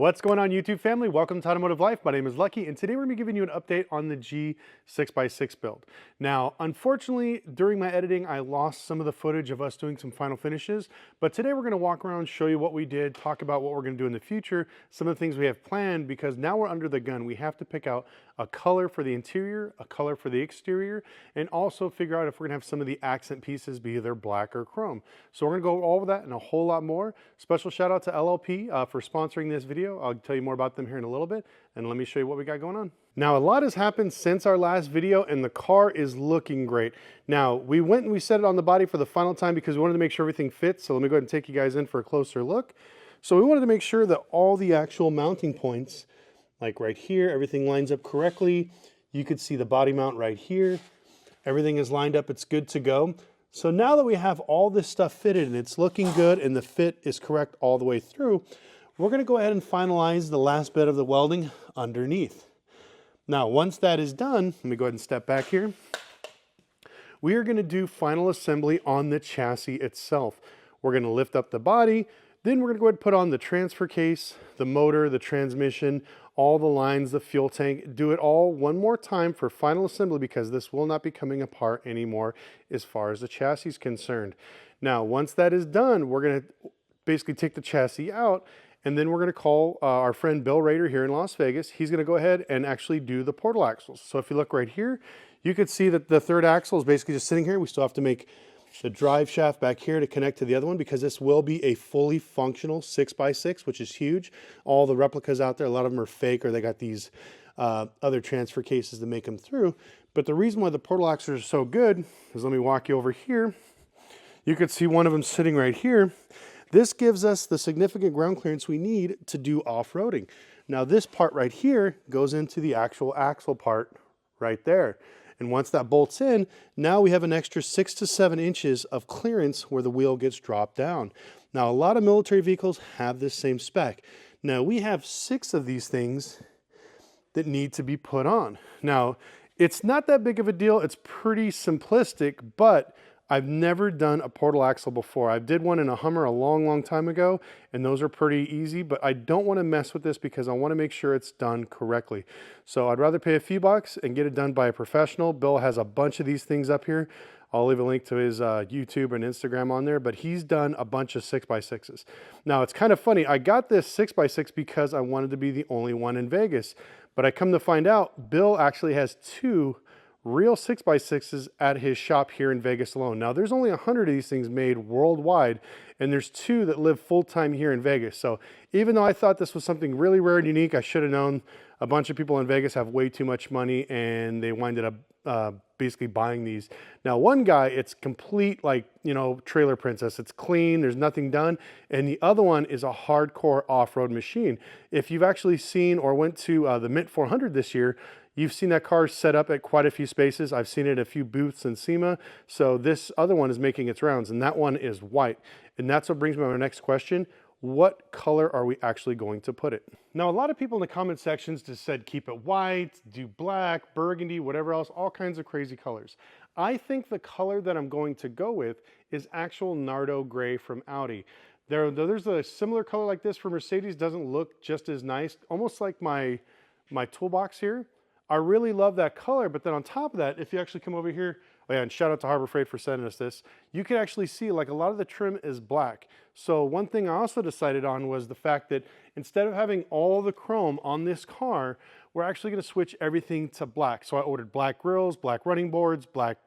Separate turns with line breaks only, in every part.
What's going on, YouTube family? Welcome to Automotive Life. My name is Lucky, and today we're going to be giving you an update on the G6x6 build. Now, unfortunately, during my editing, I lost some of the footage of us doing some final finishes, but today we're going to walk around, show you what we did, talk about what we're going to do in the future, some of the things we have planned, because now we're under the gun. We have to pick out a color for the interior, a color for the exterior, and also figure out if we're going to have some of the accent pieces be either black or chrome. So we're going to go over all of that and a whole lot more. Special shout out to LLP for sponsoring this video. I'll tell you more about them here in a little bit, and let me show you what we got going on. Now, a lot has happened since our last video, and the car is looking great. Now, we went and we set it on the body for the final time because we wanted to make sure everything fits. So let me go ahead and take you guys in for a closer look. So we wanted to make sure that all the actual mounting points, like right here, everything lines up correctly. You could see the body mount right here. Everything is lined up, it's good to go. So now that we have all this stuff fitted and it's looking good and the fit is correct all the way through, we're going to go ahead and finalize the last bit of the welding underneath. Now, once that is done, let me go ahead and step back here. We are going to do final assembly on the chassis itself. We're going to lift up the body, then we're going to go ahead and put on the transfer case, the motor, the transmission, all the lines, the fuel tank, do it all one more time for final assembly because this will not be coming apart anymore as far as the chassis is concerned. Now, once that is done, we're going to basically take the chassis out, and then we're going to call our friend Bill Rader here in Las Vegas. He's going to go ahead and actually do the portal axles. So if you look right here, you could see that the third axle is basically just sitting here. We still have to make the drive shaft back here to connect to the other one because this will be a fully functional 6x6, which is huge. All the replicas out there, a lot of them are fake or they got these other transfer cases to make them through. But the reason why the portal axles are so good is, let me walk you over here. You could see one of them sitting right here. This gives us the significant ground clearance we need to do off-roading. Now this part right here goes into the actual axle part right there. And once that bolts in, now we have an extra 6 to 7 inches of clearance where the wheel gets dropped down. Now, a lot of military vehicles have this same spec. Now, we have 6 of these things that need to be put on. Now, it's not that big of a deal. It's pretty simplistic, but I've never done a portal axle before. I did one in a Hummer a long time ago, and those are pretty easy, but I don't want to mess with this because I want to make sure it's done correctly. So I'd rather pay a few bucks and get it done by a professional. Bill has a bunch of these things up here. I'll leave a link to his YouTube and Instagram on there, but he's done a bunch of 6x6s. Now, it's kind of funny. I got this 6x6 because I wanted to be the only one in Vegas, but I come to find out Bill actually has 2 real 6x6s at his shop here in Vegas alone. Now, there's only 100 of these things made worldwide, and there's 2 that live full-time here in Vegas. So even though I thought this was something really rare and unique, I should have known a bunch of people in Vegas have way too much money, and they winded up basically buying these. Now, one guy, it's complete, like, you know, trailer princess. It's clean, there's nothing done. And the other one is a hardcore off-road machine. If you've actually seen or went to the Mint 400 this year, you've seen that car set up at quite a few spaces. I've seen it at a few booths in SEMA. So this other one is making its rounds, and that one is white. And that's what brings me to my next question. What color are we actually going to put it? Now, a lot of people in the comment sections just said, keep it white, do black, burgundy, whatever else, all kinds of crazy colors. I think the color that I'm going to go with is actual Nardo gray from Audi. There's a similar color like this for Mercedes, doesn't look just as nice, almost like my toolbox here. I really love that color, but then on top of that, if you actually come over here, oh yeah, and shout out to Harbor Freight for sending us this, you can actually see like a lot of the trim is black. So one thing I also decided on was the fact that instead of having all the chrome on this car, we're actually going to switch everything to black. So I ordered black grills, black running boards, black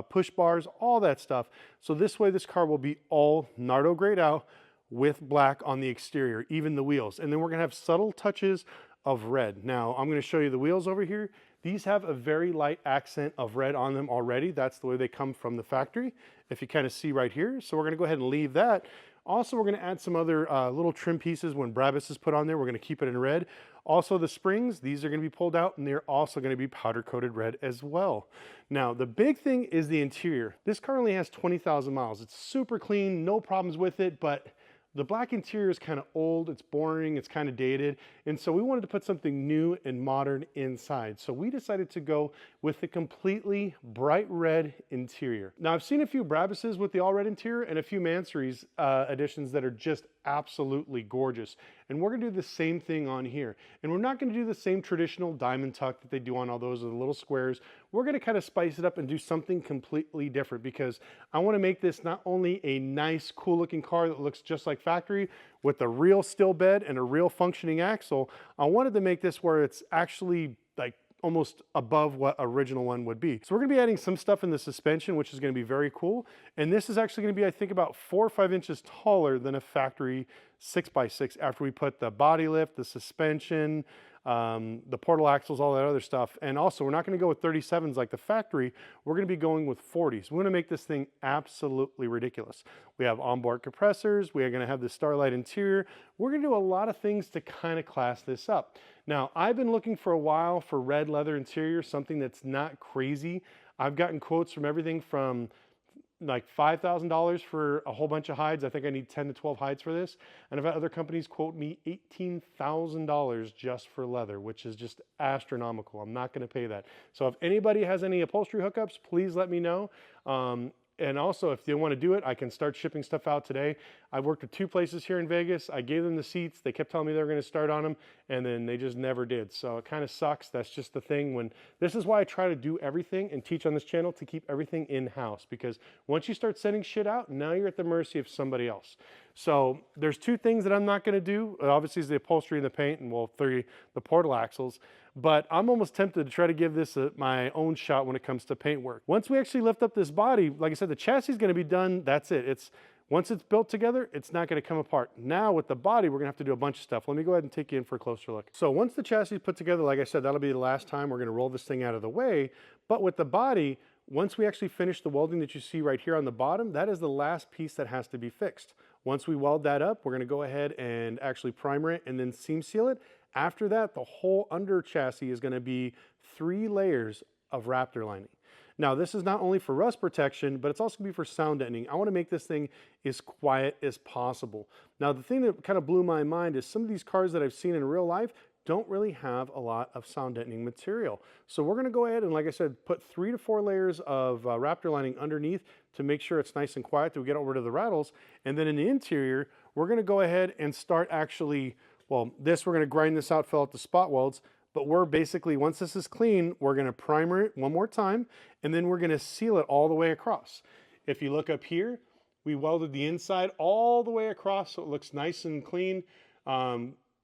push bars, all that stuff. So this way this car will be all Nardo grayed out with black on the exterior, even the wheels. And then we're going to have subtle touches of red. Now, I'm going to show you the wheels over here. These have a very light accent of red on them already. That's the way they come from the factory, if you kind of see right here. So we're going to go ahead and leave that. Also, we're going to add some other little trim pieces when Brabus is put on there. We're going to keep it in red. Also, the springs, these are going to be pulled out, and they're also going to be powder-coated red as well. Now, the big thing is the interior. This car only has 20,000 miles. It's super clean, no problems with it, but the black interior is kind of old, it's boring, it's kind of dated, and so we wanted to put something new and modern inside. So we decided to go with a completely bright red interior. Now, I've seen a few Brabuses with the all red interior and a few Mansories editions that are just absolutely gorgeous. And we're gonna do the same thing on here. And we're not gonna do the same traditional diamond tuck that they do on all those little squares. We're gonna kind of spice it up and do something completely different, because I wanna make this not only a nice, cool looking car that looks just like factory with a real steel bed and a real functioning axle, I wanted to make this where it's actually like almost above what original one would be. So we're gonna be adding some stuff in the suspension, which is gonna be very cool. And this is actually gonna be, I think, about 4 or 5 inches taller than a factory 6x6 after we put the body lift, the suspension, the portal axles, all that other stuff. And also, we're not gonna go with 37s like the factory. We're gonna be going with 40s. We're gonna make this thing absolutely ridiculous. We have onboard compressors. We are gonna have the Starlight interior. We're gonna do a lot of things to kind of class this up. Now, I've been looking for a while for red leather interior, something that's not crazy. I've gotten quotes from everything from like $5,000 for a whole bunch of hides. I think I need 10 to 12 hides for this. And I've had other companies quote me $18,000 just for leather, which is just astronomical. I'm not gonna pay that. So if anybody has any upholstery hookups, please let me know. And also, if you want to do it, I can start shipping stuff out today. I've worked with 2 places here in Vegas. I gave them the seats. They kept telling me they were going to start on them, and then they just never did. So it kind of sucks. That's just the thing. This is why I try to do everything and teach on this channel, to keep everything in-house, because once you start sending shit out, now you're at the mercy of somebody else. So there's 2 things that I'm not going to do. Obviously, is the upholstery and the paint, and well, 3, the portal axles. But I'm almost tempted to try to give this my own shot when it comes to paint work. Once we actually lift up this body, like I said, the chassis is going to be done. That's it. Once it's built together, it's not going to come apart. Now with the body, we're going to have to do a bunch of stuff. Let me go ahead and take you in for a closer look. So once the chassis is put together, like I said, that'll be the last time we're going to roll this thing out of the way. But with the body, once we actually finish the welding that you see right here on the bottom, that is the last piece that has to be fixed. Once we weld that up, we're going to go ahead and actually primer it and then seam seal it. After that, the whole under chassis is going to be 3 layers of Raptor lining. Now, this is not only for rust protection, but it's also going to be for sound deadening. I want to make this thing as quiet as possible. Now, the thing that kind of blew my mind is some of these cars that I've seen in real life don't really have a lot of sound deadening material. So we're going to go ahead and, like I said, put 3 to 4 layers of Raptor lining underneath to make sure it's nice and quiet till we get rid of the rattles. And then in the interior, we're going to go ahead and start actually, well, we're going to grind this out, fill out the spot welds, but we're basically, once this is clean, we're going to primer it one more time, and then we're going to seal it all the way across. If you look up here, we welded the inside all the way across so it looks nice and clean.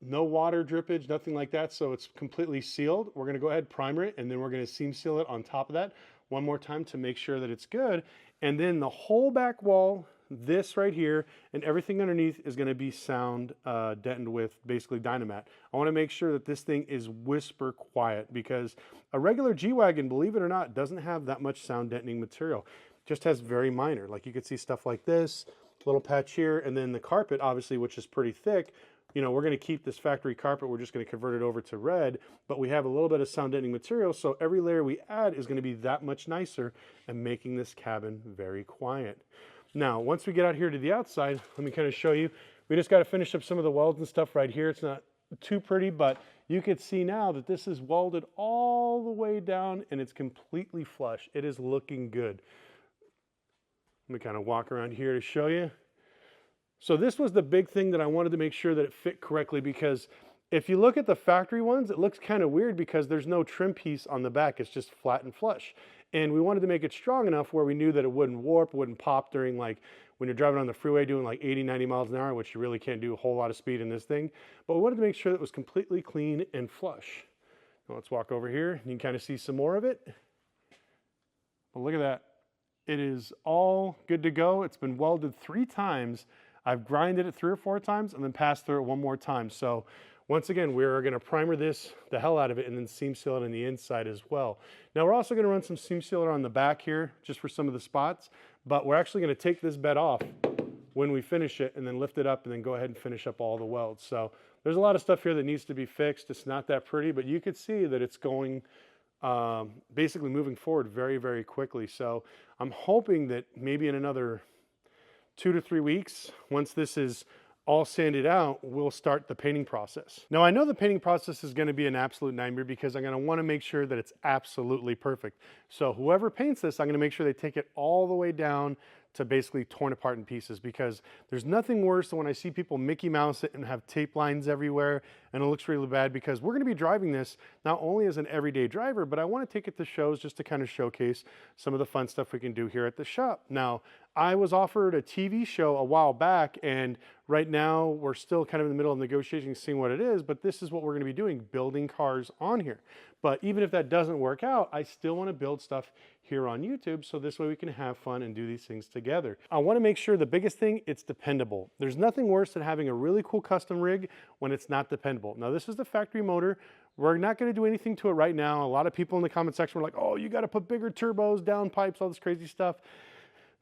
No water drippage, nothing like that, so it's completely sealed. We're going to go ahead, primer it, and then we're going to seam seal it on top of that one more time to make sure that it's good. And then the whole back wall, this right here, and everything underneath is going to be sound deadened with basically Dynamat. I want to make sure that this thing is whisper quiet, because a regular G-Wagon, believe it or not, doesn't have that much sound deadening material. It just has very minor. Like you could see stuff like this, little patch here, and then the carpet, obviously, which is pretty thick. You know, we're going to keep this factory carpet. We're just going to convert it over to red, but we have a little bit of sound deadening material. So every layer we add is going to be that much nicer and making this cabin very quiet. Now, once we get out here to the outside, let me kind of show you. We just got to finish up some of the welds and stuff right here. It's not too pretty, but you can see now that this is welded all the way down and it's completely flush. It is looking good. Let me kind of walk around here to show you. So this was the big thing that I wanted to make sure that it fit correctly, because if you look at the factory ones, it looks kind of weird because there's no trim piece on the back. It's just flat and flush. And we wanted to make it strong enough where we knew that it wouldn't warp, wouldn't pop during, like, when you're driving on the freeway doing like 80, 90 miles an hour, which you really can't do a whole lot of speed in this thing. But we wanted to make sure that it was completely clean and flush. Now let's walk over here and you can kind of see some more of it. Well, look at that. It is all good to go. It's been welded 3 times. I've grinded it 3 or 4 times and then passed through it one more time. So once again, we're going to primer this the hell out of it and then seam seal it on the inside as well. Now we're also going to run some seam sealer on the back here just for some of the spots, but we're actually going to take this bed off when we finish it and then lift it up and then go ahead and finish up all the welds. So there's a lot of stuff here that needs to be fixed. It's not that pretty, but you could see that it's going basically moving forward very, very quickly. So I'm hoping that maybe in another 2 to 3 weeks, once this is all sanded out, we'll start the painting process. Now I know the painting process is going to be an absolute nightmare because I'm going to want to make sure that it's absolutely perfect. So whoever paints this, I'm going to make sure they take it all the way down to basically torn apart in pieces, because there's nothing worse than when I see people Mickey Mouse it and have tape lines everywhere and it looks really bad, because we're going to be driving this not only as an everyday driver, but I want to take it to shows just to kind of showcase some of the fun stuff we can do here at the shop. Now, I was offered a TV show a while back, and right now we're still kind of in the middle of negotiations, seeing what it is, but this is what we're going to be doing, building cars on here. But even if that doesn't work out, I still want to build stuff here on YouTube, so this way we can have fun and do these things together. I want to make sure the biggest thing, it's dependable. There's nothing worse than having a really cool custom rig when it's not dependable. Now, this is the factory motor. We're not going to do anything to it right now. A lot of people in the comment section were like, oh, you got to put bigger turbos, down pipes, all this crazy stuff.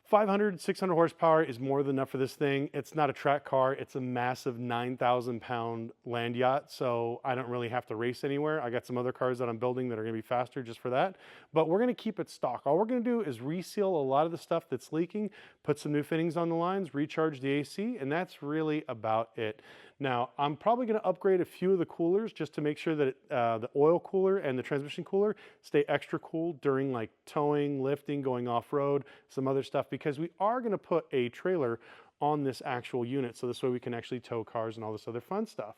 500, 600 horsepower is more than enough for this thing. It's not a track car. It's a massive 9,000 pound land yacht. So I don't really have to race anywhere. I got some other cars that I'm building that are gonna be faster just for that. But we're gonna keep it stock. All we're gonna do is reseal a lot of the stuff that's leaking, put some new fittings on the lines, recharge the AC, and that's really about it. Now, I'm probably going to upgrade a few of the coolers just to make sure that the oil cooler and the transmission cooler stay extra cool during like towing, lifting, going off-road, some other stuff, because we are going to put a trailer on this actual unit, so this way we can actually tow cars and all this other fun stuff.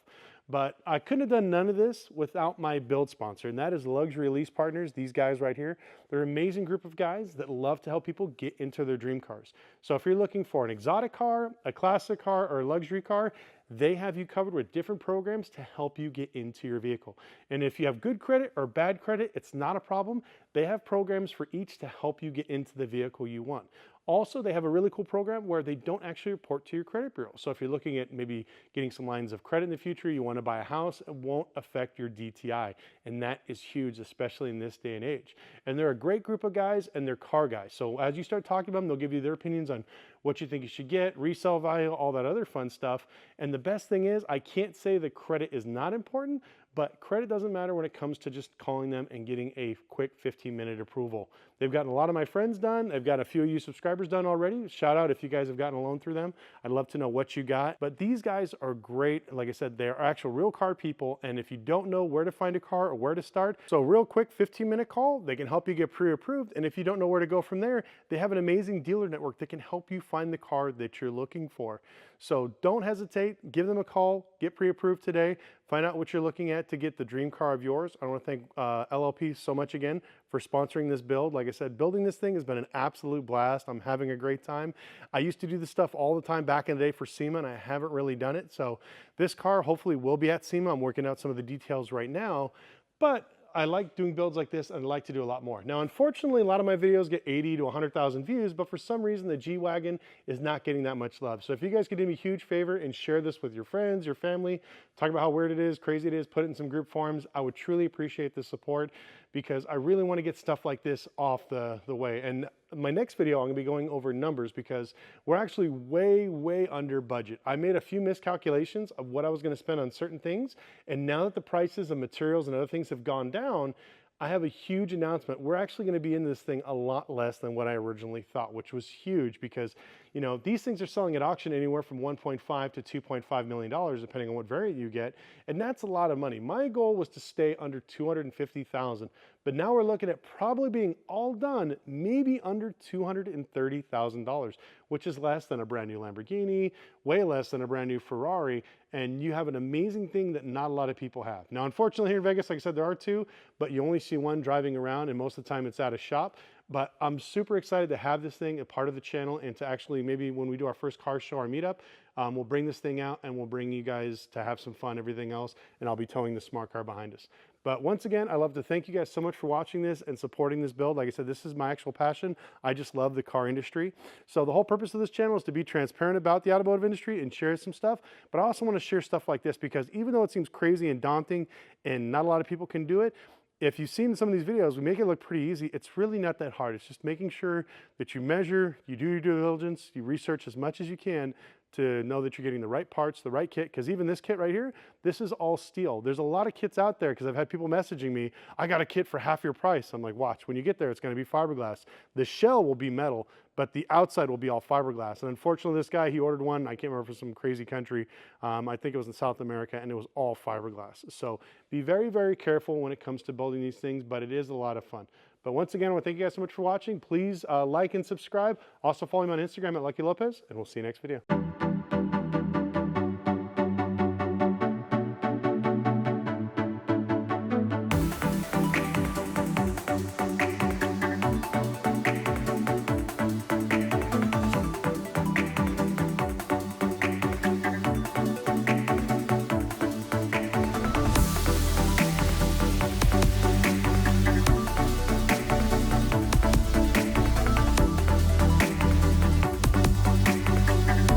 But I couldn't have done none of this without my build sponsor, and that is Luxury Lease Partners, these guys right here. They're an amazing group of guys that love to help people get into their dream cars. So if you're looking for an exotic car, a classic car, or a luxury car, they have you covered with different programs to help you get into your vehicle. And if you have good credit or bad credit, it's not a problem. They have programs for each to help you get into the vehicle you want. Also, they have a really cool program where they don't actually report to your credit bureau. So if you're looking at maybe getting some lines of credit in the future, you want to buy a house, it won't affect your DTI. And that is huge, especially in this day and age. And they're a great group of guys, and they're car guys. So as you start talking to them, they'll give you their opinions on what you think you should get, resale value, all that other fun stuff. And the best thing is, I can't say that credit is not important, but credit doesn't matter when it comes to just calling them and getting a quick 15-minute approval. They've gotten a lot of my friends done. They've got a few of you subscribers done already. Shout out if you guys have gotten a loan through them. I'd love to know what you got. But these guys are great. Like I said, they're actual real car people. And if you don't know where to find a car or where to start, so real quick 15-minute call, they can help you get pre-approved. And if you don't know where to go from there, they have an amazing dealer network that can help you find the car that you're looking for. So don't hesitate, give them a call, get pre-approved today, find out what you're looking at to get the dream car of yours. I want to thank LLP so much again for sponsoring this build. Like I said, building this thing has been an absolute blast. I'm having a great time. I used to do this stuff all the time back in the day for SEMA, and I haven't really done it. So this car hopefully will be at SEMA. I'm working out some of the details right now, but I like doing builds like this, and I'd like to do a lot more. Now, unfortunately, a lot of my videos get 80 to 100,000 views, but for some reason, the G-Wagon is not getting that much love. So if you guys could do me a huge favor and share this with your friends, your family, talk about how weird it is, crazy it is, put it in some group forums, I would truly appreciate the support, because I really want to get stuff like this off the way. And my next video, I'm going to be going over numbers, because we're actually way under budget. I made a few miscalculations of what I was going to spend on certain things, and now that the prices of materials and other things have gone down, I have a huge announcement. We're actually going to be in this thing a lot less than what I originally thought, which was huge, because, you know, these things are selling at auction anywhere from $1.5 to $2.5 million, depending on what variant you get. And that's a lot of money. My goal was to stay under $250,000, but now we're looking at probably being all done, maybe under $230,000, which is less than a brand new Lamborghini, way less than a brand new Ferrari. And you have an amazing thing that not a lot of people have. Now, unfortunately, here in Vegas, like I said, there are two, but you only see one driving around, and most of the time it's at a shop. But I'm super excited to have this thing a part of the channel, and to actually, maybe when we do our first car show, our meetup, we'll bring this thing out and we'll bring you guys to have some fun, everything else, and I'll be towing the smart car behind us. But once again, I love to thank you guys so much for watching this and supporting this build. Like I said, this is my actual passion. I just love the car industry. So the whole purpose of this channel is to be transparent about the automotive industry and share some stuff. But I also want to share stuff like this, because even though it seems crazy and daunting and not a lot of people can do it, if you've seen some of these videos, we make it look pretty easy. It's really not that hard. It's just making sure that you measure, you do your due diligence, you research as much as you can to know that you're getting the right parts, the right kit, because even this kit right here, this is all steel. There's a lot of kits out there, because I've had people messaging me, I got a kit for half your price. I'm like, watch, when you get there, it's going to be fiberglass. The shell will be metal, but the outside will be all fiberglass. And unfortunately, this guy, he ordered one, I can't remember, from some crazy country. I think it was in South America, and it was all fiberglass. So be very careful when it comes to building these things, but it is a lot of fun. But once again, I want to thank you guys so much for watching. Please like and subscribe. Also follow me on Instagram at Lucky Lopez, and we'll see you next video.